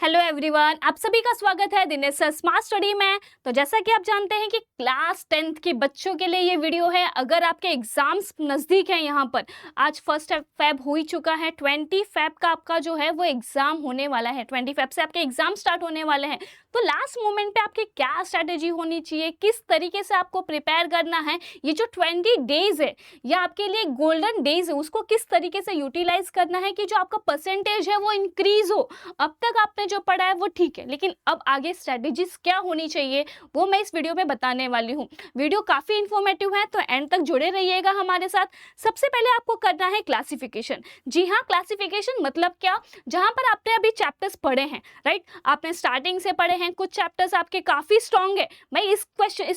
Hello everyone, आप सभी का स्वागत है दिनेश सर स्मार्ट स्टडी में। तो जैसा कि आप जानते हैं कि क्लास 10th के बच्चों के लिए ये वीडियो है। अगर आपके एग्जाम्स नज़दीक हैं, यहाँ पर आज 1 फेब हो ही चुका है, 20 फेब का आपका जो है वो एग्ज़ाम होने वाला है। 20 फेब से आपके एग्ज़ाम स्टार्ट होने वाले हैं। तो लास्ट मोमेंट पे आपकी क्या स्ट्रैटेजी होनी चाहिए, किस तरीके से आपको प्रिपेयर करना है, ये जो 20 डेज है ये आपके लिए गोल्डन डेज है, उसको किस तरीके से यूटिलाइज करना है कि जो आपका परसेंटेज है वो इंक्रीज हो। अब तक आपने जो पढ़ा है वो ठीक है, लेकिन अब आगे स्ट्रेटजीज क्या होनी चाहिए वो मैं इस वीडियो में बताने वाली हूँ। वीडियो काफ़ी इंफॉर्मेटिव है, तो एंड तक जुड़े रहिएगा हमारे साथ। सबसे पहले आपको करना है क्लासिफिकेशन। जी हाँ, क्लासिफिकेशन मतलब क्या, जहाँ पर आपने अभी चैप्टर्स पढ़े हैं, राइट, आपने स्टार्टिंग से पढ़े हैं, कुछ चैप्टर्स आपके काफ़ी स्ट्रॉन्ग है। मैं इस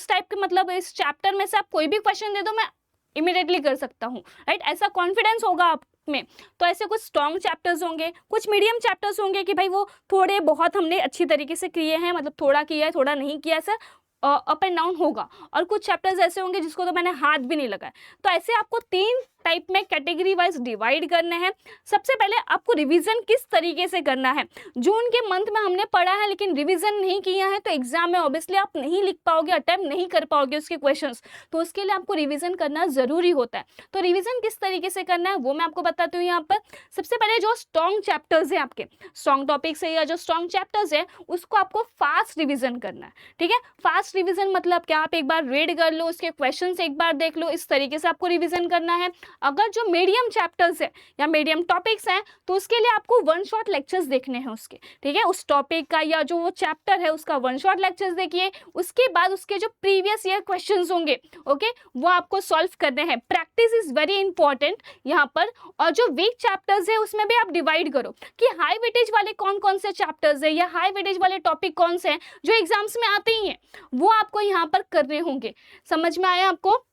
टाइप के मतलब इस चैप्टर में से आप कोई भी क्वेश्चन दे दो मैं इमिडिएटली कर सकता हूँ, राइट, ऐसा कॉन्फिडेंस होगा आप में। तो ऐसे कुछ स्ट्रॉन्ग चैप्टर्स होंगे, कुछ मीडियम चैप्टर्स होंगे कि भाई वो थोड़े बहुत हमने अच्छी तरीके से किए हैं, मतलब थोड़ा किया है थोड़ा नहीं किया, ऐसा अप एंड डाउन होगा। और कुछ चैप्टर्स ऐसे होंगे जिसको तो मैंने हाथ भी नहीं लगाया। तो ऐसे आपको 3 टाइप में कैटेगरी वाइज डिवाइड करने हैं। सबसे पहले आपको रिवीजन किस तरीके से करना है। जून के मंथ में हमने पढ़ा है लेकिन रिवीजन नहीं किया है, तो एग्जाम में ऑब्वियसली आप नहीं लिख पाओगे, अटेम्प्ट नहीं कर पाओगे उसके क्वेश्चंस। तो उसके लिए आपको रिवीजन करना जरूरी होता है। तो रिवीजन किस तरीके से करना है वो मैं आपको बताती हूँ यहाँ पर। सबसे पहले जो स्ट्रॉन्ग चैप्टर्स है, आपके स्ट्रॉन्ग टॉपिक्स है या जो स्ट्रॉन्ग चैप्टर्स है, उसको आपको फास्ट रिविजन करना है। ठीक है, फास्ट रिविजन मतलब क्या, आप एक बार रीड कर लो, उसके क्वेश्चंस एक बार देख लो, इस तरीके से आपको रिविजन करना है। अगर जो मीडियम चैप्टर्स है या मीडियम टॉपिक्स हैं, तो उसके लिए आपको वन शॉट लेक्चर्स देखने हैं उसके। ठीक है, उस टॉपिक का या जो वो चैप्टर है उसका वन शॉट लेक्चर्स देखिए। उसके बाद उसके जो प्रीवियस ईयर क्वेश्चंस होंगे, ओके, वो आपको सॉल्व करने हैं। प्रैक्टिस इज वेरी इंपॉर्टेंट यहाँ पर। और जो वीक चैप्टर्स है उसमें भी आप डिवाइड करो कि हाई वेटेज वाले कौन कौन से चैप्टर्स है या हाई वेटेज वाले टॉपिक कौन से हैं जो एग्जाम्स में आते ही हैं, वो आपको यहाँ पर करने होंगे। समझ में आया आपको।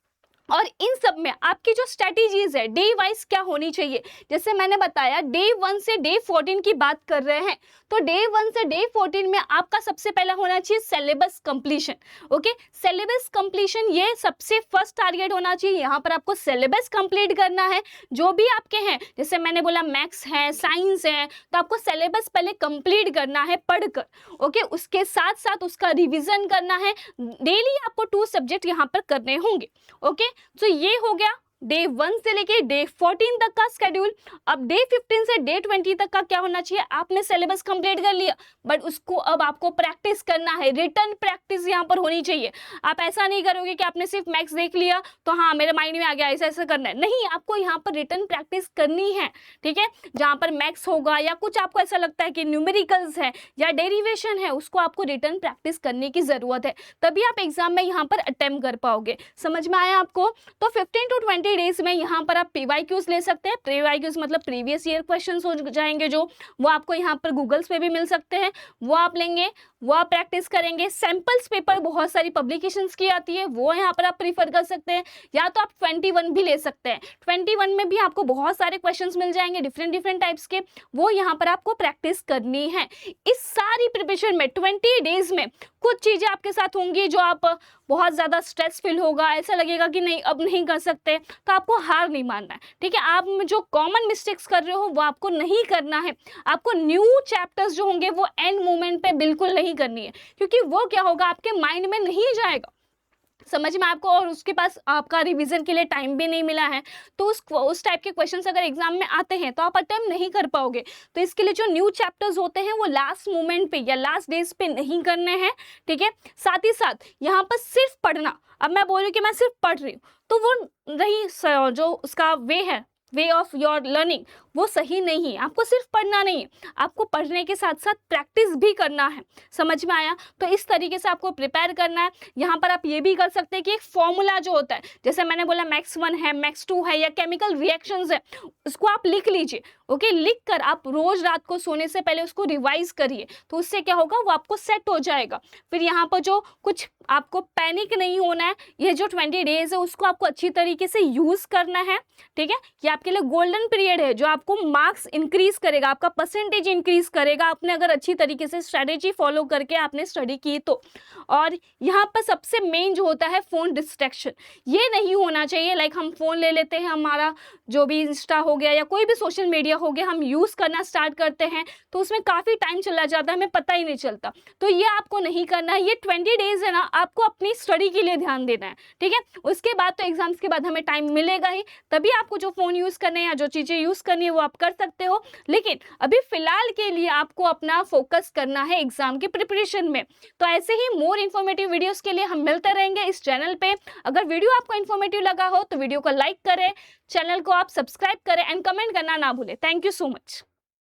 और इन सब में आपकी जो स्ट्रेटेजीज है डे वाइज क्या होनी चाहिए, जैसे मैंने बताया डे 1 से डे 14 की बात कर रहे हैं, तो डे 1 से डे 14 में आपका सबसे पहला होना चाहिए syllabus completion. Okay, syllabus completion ये सबसे फर्स्ट टारगेट होना चाहिए। यहाँ पर आपको सिलेबस कंप्लीट करना है जो भी आपके हैं, जैसे मैंने बोला मैथ्स है, साइंस है, तो आपको सिलेबस पहले कंप्लीट करना है पढ़कर। ओके, उसके साथ साथ उसका रिविजन करना है। डेली आपको 2 सब्जेक्ट यहाँ पर करने होंगे। ओके, तो ये हो गया डे 1 से लेके डे 14 तक का स्केड्यूल। अब डे 15 से डे 20 तक का क्या होना चाहिए, आपने सिलेबस कंप्लीट कर लिया, बट उसको अब आपको प्रैक्टिस करना है। रिटर्न प्रैक्टिस यहाँ पर होनी चाहिए। आप ऐसा नहीं करोगे कि आपने सिर्फ मैथ्स देख लिया तो हाँ मेरे माइंड में आ गया ऐसा ऐसा करना है, नहीं, आपको यहाँ पर रिटर्न प्रैक्टिस करनी है। ठीक है, जहाँ पर मैथ्स होगा या कुछ आपको ऐसा लगता है कि न्यूमेरिकल्स है या डेरिवेशन है, उसको आपको रिटर्न प्रैक्टिस करने की जरूरत है, तभी आप एग्जाम में यहाँ पर अटेम्प्ट कर पाओगे। समझ में आया आपको। तो 15 to 20 डेज में यहाँ पर आप पीवाईक्यूज ले सकते हैं। पीवाईक्यूज मतलब प्रीवियस ईयर क्वेश्चंस हो जाएंगे, जो वो आपको यहाँ पर गूगल्स पे भी मिल सकते हैं, वो आप लेंगे, वो आप प्रैक्टिस करेंगे। सैंपल्स पेपर बहुत सारी पब्लिकेशंस की आती है, वो यहाँ पर आप प्रीफर कर सकते हैं, या तो आप 21 भी ले सकते हैं। 21 में भी आपको बहुत सारे क्वेश्चंस मिल जाएंगे डिफरेंट टाइप्स के, वो यहाँ पर आपको प्रैक्टिस करनी है। इस सारी प्रिपरेशन में 20 डेज में कुछ चीजें आपके साथ होंगी जो आप बहुत ज़्यादा स्ट्रेस फील होगा, ऐसा लगेगा कि नहीं अब नहीं कर सकते, तो आपको हार नहीं मानना है। ठीक है, आप जो कॉमन मिस्टेक्स कर रहे हो वो आपको नहीं करना है। आपको न्यू चैप्टर्स जो होंगे वो एंड मोमेंट पे बिल्कुल नहीं करनी है, क्योंकि वो क्या होगा आपके माइंड में नहीं जाएगा। समझ में आपको, और उसके पास आपका रिवीजन के लिए टाइम भी नहीं मिला है, तो उस टाइप के क्वेश्चंस अगर एग्जाम में आते हैं तो आप अटेम्प्ट नहीं कर पाओगे। तो इसके लिए जो न्यू चैप्टर्स होते हैं वो लास्ट मोमेंट पे या लास्ट डेज पे नहीं करने हैं। ठीक है, साथ ही साथ यहाँ पर सिर्फ पढ़ना, अब मैं बोल रही हूँ कि मैं सिर्फ पढ़ रही हूँ, तो वो रही जो उसका वे ऑफ योर लर्निंग, वो सही नहीं है। आपको सिर्फ पढ़ना नहीं है, आपको पढ़ने के साथ साथ प्रैक्टिस भी करना है। समझ में आया। तो इस तरीके से आपको प्रिपेयर करना है। यहाँ पर आप ये भी कर सकते हैं कि एक फॉर्मूला जो होता है, जैसे मैंने बोला मैक्स 1 है, मैक्स 2 है या केमिकल रिएक्शंस है, उसको आप लिख लीजिए। ओके, लिख कर आप रोज रात को सोने से पहले उसको रिवाइज करिए, तो उससे क्या होगा वो आपको सेट हो जाएगा। फिर यहाँ पर जो कुछ आपको पैनिक नहीं होना है, ये जो 20 डेज है उसको आपको अच्छी तरीके से यूज करना है। ठीक है, ये आपके लिए गोल्डन पीरियड है जो आपको मार्क्स इंक्रीज करेगा, आपका परसेंटेज इंक्रीज करेगा, आपने अगर अच्छी तरीके से स्ट्रेटेजी फॉलो करके आपने स्टडी की तो। और यहाँ पर सबसे मेन जो होता है फ़ोन डिस्ट्रैक्शन, ये नहीं होना चाहिए। लाइक हम फ़ोन ले लेते हैं, हमारा जो भी इंस्टा हो गया या कोई भी सोशल मीडिया हो गया, हम यूज़ करना स्टार्ट करते हैं तो उसमें काफ़ी टाइम चला जाता है, हमें पता ही नहीं चलता। तो ये आपको नहीं करना है। ये 20 डेज़ है ना, आपको अपनी स्टडी के लिए ध्यान देना है, ठीक है। उसके बाद तो एग्जाम्स के बाद हमें टाइम मिलेगा ही, तभी आपको जो फ़ोन यूज़ करने या जो चीज़ें यूज़ करनी है वो आप कर सकते हो। लेकिन अभी फ़िलहाल के लिए आपको अपना फोकस करना है एग्ज़ाम की प्रिपरेशन में। तो ऐसे ही मोर इन्फॉर्मेटिव वीडियोस के लिए हम मिलते रहेंगे इस चैनल पे। अगर वीडियो आपको इन्फॉर्मेटिव लगा हो तो वीडियो को लाइक करें, चैनल को आप सब्सक्राइब करें एंड कमेंट करना ना भूलें। Thank you so much.